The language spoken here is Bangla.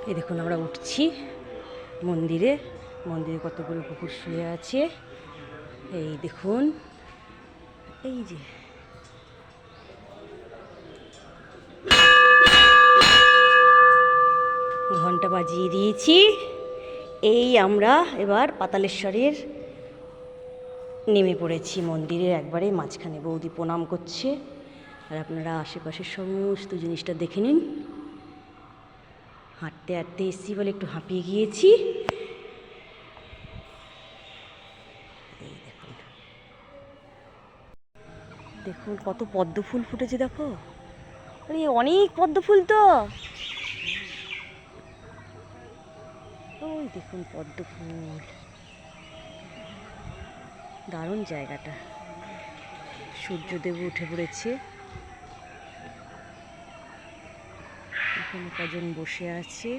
এই দেখুন আমরা উঠছি মন্দিরে। মন্দিরে কতগুলো কুকুর শুয়ে আছে। এই দেখুন, এই যে ঘন্টা বাজিয়ে দিয়েছি। এই আমরা এবার পাতালেশ্বরের নেমে পড়েছি মন্দিরের একবারে মাঝখানে। বৌদি প্রণাম করছে, আর আপনারা আশেপাশের সমস্ত জিনিসটা দেখে নিন। হাঁটতে হাঁটতে এসছি বলে একটু হাঁপিয়ে গিয়েছি। এই দেখুন, দেখুন কত পদ্ম ফুল ফুটেছে, দেখো। আরে অনেক পদ্ম ফুল তো। ওই দেখুন পদ্ম ফুল, দারুণ জায়গাটা। সূর্যদেব উঠে পড়েছে, এখানে কজন বসে আছে।